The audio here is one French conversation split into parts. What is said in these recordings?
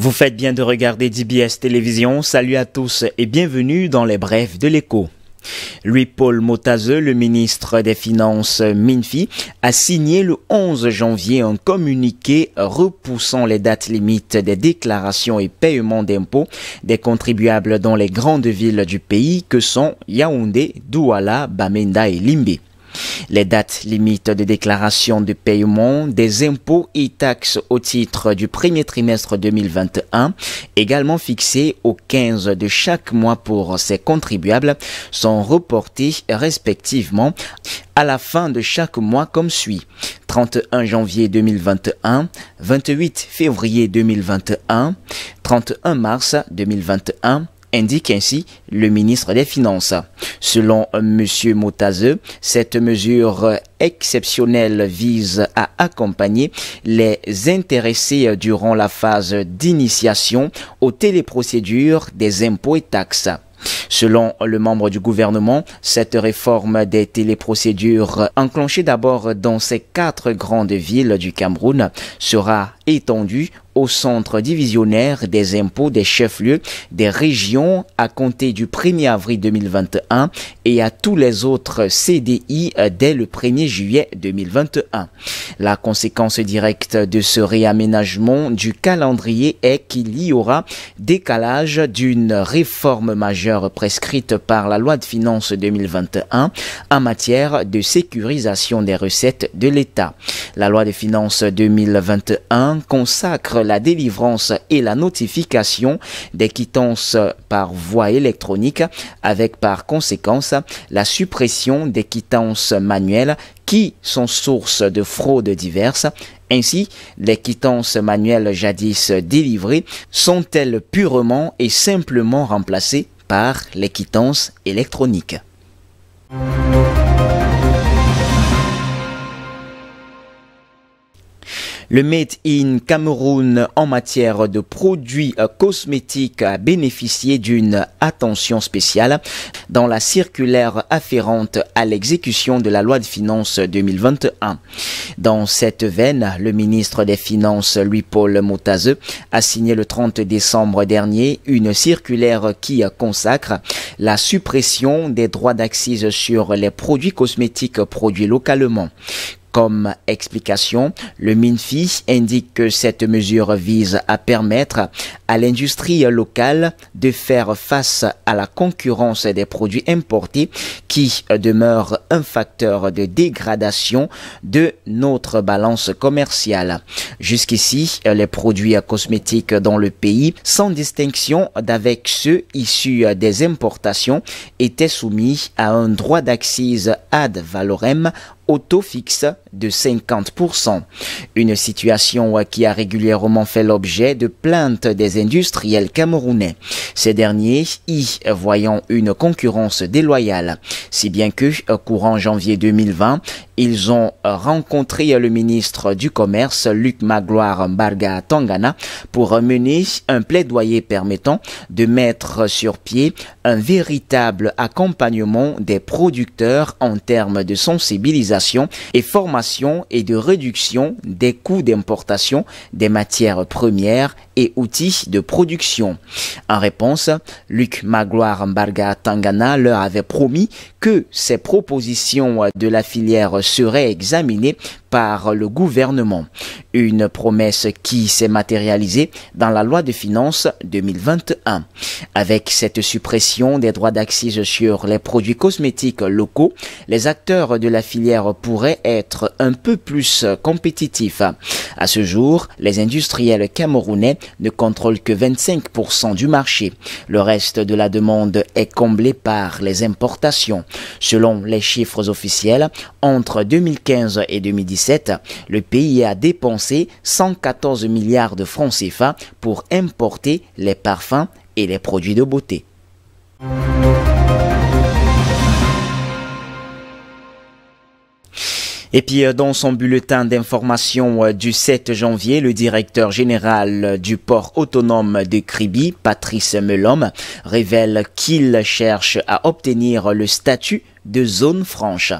Vous faites bien de regarder DBS Télévision. Salut à tous et bienvenue dans les brefs de l'écho. Louis-Paul Motazeux, le ministre des Finances Minfi, a signé le 11 janvier un communiqué repoussant les dates limites des déclarations et paiements d'impôts des contribuables dans les grandes villes du pays que sont Yaoundé, Douala, Bamenda et Limbé. Les dates limites de déclaration de paiement des impôts et taxes au titre du premier trimestre 2021, également fixées au 15 de chaque mois pour ces contribuables, sont reportées respectivement à la fin de chaque mois comme suit. 31 janvier 2021, 28 février 2021, 31 mars 2021, indique ainsi le ministre des Finances. Selon M. Motazeux, cette mesure exceptionnelle vise à accompagner les intéressés durant la phase d'initiation aux téléprocédures des impôts et taxes. Selon le membre du gouvernement, cette réforme des téléprocédures, enclenchée d'abord dans ces 4 grandes villes du Cameroun, sera étendue au centre divisionnaire des impôts des chefs-lieux des régions à compter du 1er avril 2021 et à tous les autres CDI dès le 1er juillet 2021. La conséquence directe de ce réaménagement du calendrier est qu'il y aura décalage d'une réforme majeure prescrite par la loi de finances 2021 en matière de sécurisation des recettes de l'État. La loi de finances 2021 consacre la délivrance et la notification des quittances par voie électronique avec par conséquence la suppression des quittances manuelles qui sont source de fraudes diverses. Ainsi, les quittances manuelles jadis délivrées sont-elles purement et simplement remplacées par les quittances électroniques. Le Made in Cameroun en matière de produits cosmétiques a bénéficié d'une attention spéciale dans la circulaire afférente à l'exécution de la loi de finances 2021. Dans cette veine, le ministre des Finances Louis-Paul Motazeux a signé le 30 décembre dernier une circulaire qui consacre la suppression des droits d'accise sur les produits cosmétiques produits localement. Comme explication, le MINFI indique que cette mesure vise à permettre à l'industrie locale de faire face à la concurrence des produits importés qui demeure un facteur de dégradation de notre balance commerciale. Jusqu'ici, les produits cosmétiques dans le pays, sans distinction d'avec ceux issus des importations, étaient soumis à un droit d'accise ad valorem auto fixe de 50%. Une situation qui a régulièrement fait l'objet de plaintes des industriels camerounais. Ces derniers y voyant une concurrence déloyale. Si bien que, courant janvier 2020, ils ont rencontré le ministre du Commerce, Luc Magloire Mbarga Tangana, pour mener un plaidoyer permettant de mettre sur pied un véritable accompagnement des producteurs en termes de sensibilisation et formation et de réduction des coûts d'importation des matières premières et outils de production. En réponse, Luc Magloire Mbarga Tangana leur avait promis que ces propositions de la filière seraient examinées par le gouvernement. Une promesse qui s'est matérialisée dans la loi de finances 2021. Avec cette suppression des droits d'accise sur les produits cosmétiques locaux, les acteurs de la filière pourraient être un peu plus compétitifs. À ce jour, les industriels camerounais ne contrôlent que 25% du marché. Le reste de la demande est comblé par les importations. Selon les chiffres officiels, entre 2015 et 2017, le pays a dépensé 114 milliards de francs CFA pour importer les parfums et les produits de beauté. Et puis, dans son bulletin d'information du 7 janvier, le directeur général du port autonome de Kribi, Patrice Melom, révèle qu'il cherche à obtenir le statut de zone franche.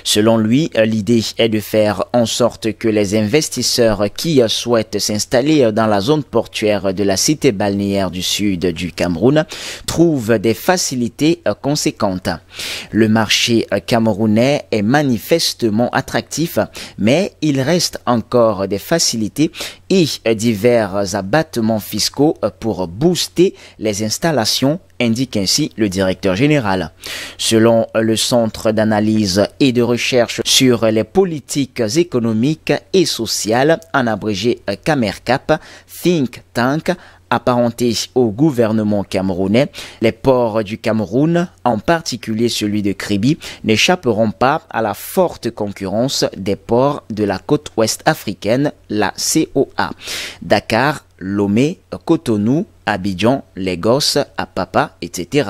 Selon lui, l'idée est de faire en sorte que les investisseurs qui souhaitent s'installer dans la zone portuaire de la cité balnéaire du sud du Cameroun trouvent des facilités conséquentes. Le marché camerounais est manifestement attractif, mais il reste encore des facilités et divers abattements fiscaux pour booster les installations, indique ainsi le directeur général. Selon le Centre d'analyse et de recherche sur les politiques économiques et sociales, en abrégé CAMERCAP, Think Tank, apparenté au gouvernement camerounais, les ports du Cameroun, en particulier celui de Kribi, n'échapperont pas à la forte concurrence des ports de la côte ouest africaine, la COA. Dakar, Lomé, Cotonou, Abidjan, Lagos, Apapa, etc.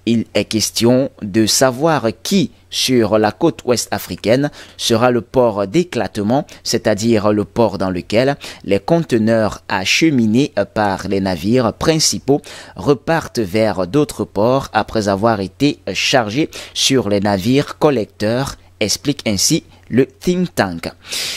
Il est question de savoir qui, sur la côte ouest africaine, sera le port d'éclatement, c'est-à-dire le port dans lequel les conteneurs acheminés par les navires principaux repartent vers d'autres ports après avoir été chargés sur les navires collecteurs, explique ainsi le think tank.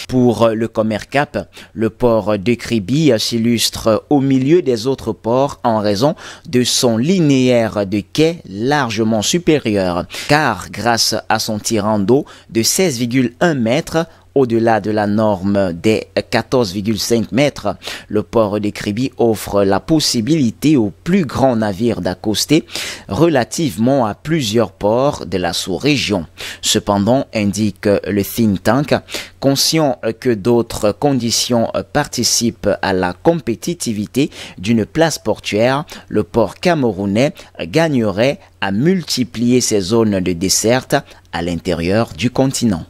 Pour le COMERCAP, le port de Kribi s'illustre au milieu des autres ports en raison de son linéaire de quai largement supérieur, car grâce à son tirant d'eau de 16,1 mètres, au-delà de la norme des 14,5 mètres, le port de Kribi offre la possibilité aux plus grands navires d'accoster relativement à plusieurs ports de la sous-région. Cependant, indique le think tank, conscient que d'autres conditions participent à la compétitivité d'une place portuaire, le port camerounais gagnerait à multiplier ses zones de desserte à l'intérieur du continent.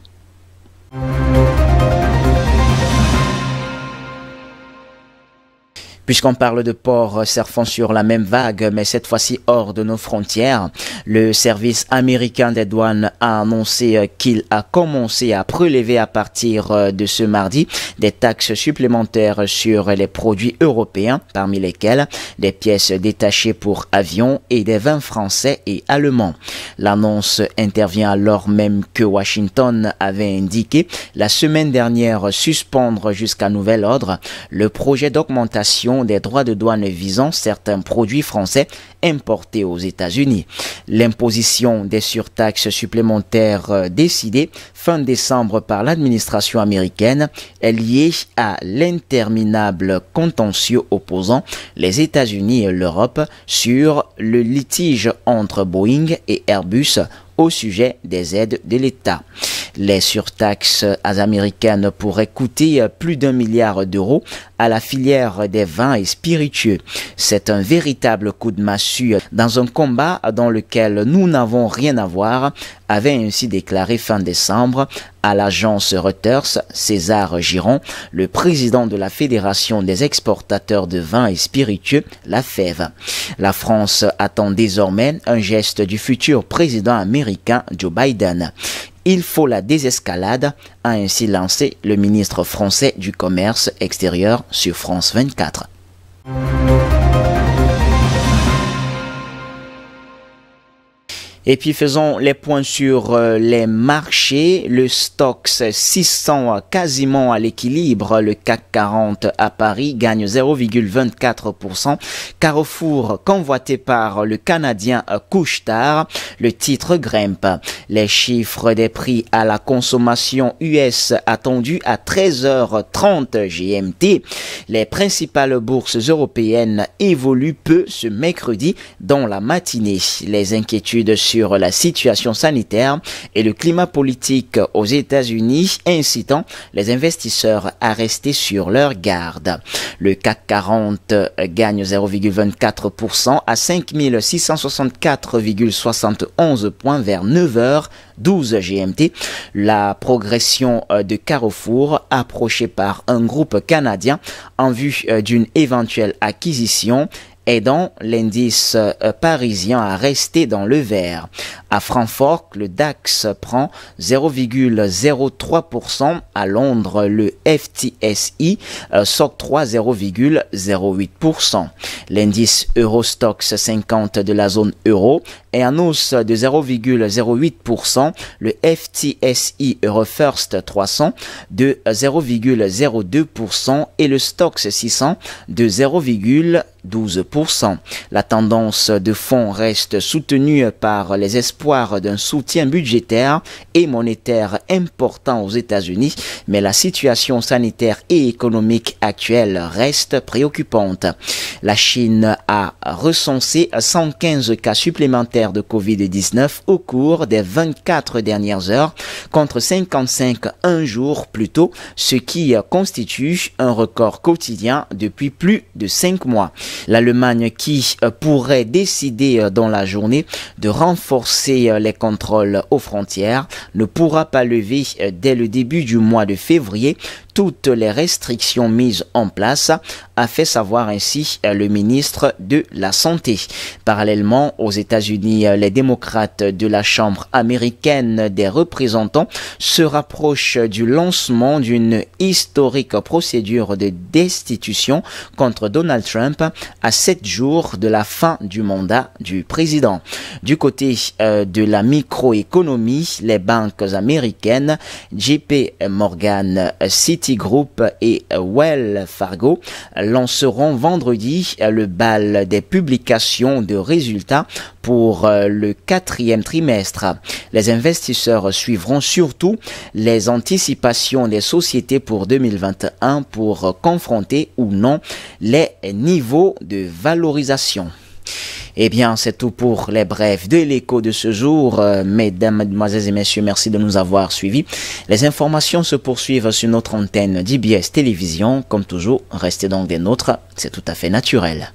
Puisqu'on parle de ports surfant sur la même vague, mais cette fois-ci hors de nos frontières, le service américain des douanes a annoncé qu'il a commencé à prélever à partir de ce mardi des taxes supplémentaires sur les produits européens, parmi lesquels des pièces détachées pour avions et des vins français et allemands. L'annonce intervient alors même que Washington avait indiqué la semaine dernière suspendre jusqu'à nouvel ordre le projet d'augmentation des droits de douane visant certains produits français importés aux États-Unis. L'imposition des surtaxes supplémentaires décidée fin décembre par l'administration américaine est liée à l'interminable contentieux opposant les États-Unis et l'Europe sur le litige entre Boeing et Airbus au sujet des aides de l'État. Les surtaxes américaines pourraient coûter plus d'1 milliard d'euros à la filière des vins et spiritueux. C'est un véritable coup de massue dans un combat dans lequel nous n'avons rien à voir, avait ainsi déclaré fin décembre à l'agence Reuters César Giron, le président de la Fédération des exportateurs de vins et spiritueux, la FEV. La France attend désormais un geste du futur président américain Joe Biden. Il faut la désescalade, a ainsi lancé le ministre français du Commerce extérieur sur France 24. Et puis faisons les points sur les marchés. Le Stoxx 600 quasiment à l'équilibre. Le CAC 40 à Paris gagne 0,24%. Carrefour convoité par le Canadien Couche-Tard. Le titre grimpe. Les chiffres des prix à la consommation US attendus à 13h30 GMT. Les principales bourses européennes évoluent peu ce mercredi dans la matinée. Les inquiétudes sur la situation sanitaire et le climat politique aux États-Unis incitant les investisseurs à rester sur leur garde. Le CAC 40 gagne 0,24% à 5664,71 points vers 9h12 GMT. La progression de Carrefour approchée par un groupe canadien en vue d'une éventuelle acquisition aidant l'indice parisien à rester dans le vert. À Francfort, le DAX prend 0,03%. À Londres, le FTSE s'octroie 0,08%. L'indice Eurostoxx 50 de la zone euro est en hausse de 0,08%. Le FTSE Eurofirst 300 de 0,02% et le Stoxx 600 de 0,12%. La tendance de fond reste soutenue par les espoirs d'un soutien budgétaire et monétaire important aux États-Unis, mais la situation sanitaire et économique actuelle reste préoccupante. La Chine a recensé 115 cas supplémentaires de Covid-19 au cours des 24 dernières heures, contre 55 un jour plus tôt, ce qui constitue un record quotidien depuis plus de 5 mois. L'Allemagne, qui pourrait décider dans la journée de renforcer les contrôles aux frontières, ne pourra pas lever dès le début du mois de février toutes les restrictions mises en place, a fait savoir ainsi le ministre de la Santé. Parallèlement, aux États-Unis, les démocrates de la Chambre américaine des représentants se rapprochent du lancement d'une historique procédure de destitution contre Donald Trump à 7 jours de la fin du mandat du président. Du côté de la microéconomie, les banques américaines JP Morgan, Citigroup et Wells Fargo lanceront vendredi le bal des publications de résultats pour le 4e trimestre. Les investisseurs suivront surtout les anticipations des sociétés pour 2021 pour confronter ou non les niveaux de valorisation. Eh bien, c'est tout pour les brefs de l'écho de ce jour. Mesdames, mademoiselles et messieurs, merci de nous avoir suivis. Les informations se poursuivent sur notre antenne d'IBS Télévision. Comme toujours, restez donc des nôtres, c'est tout à fait naturel.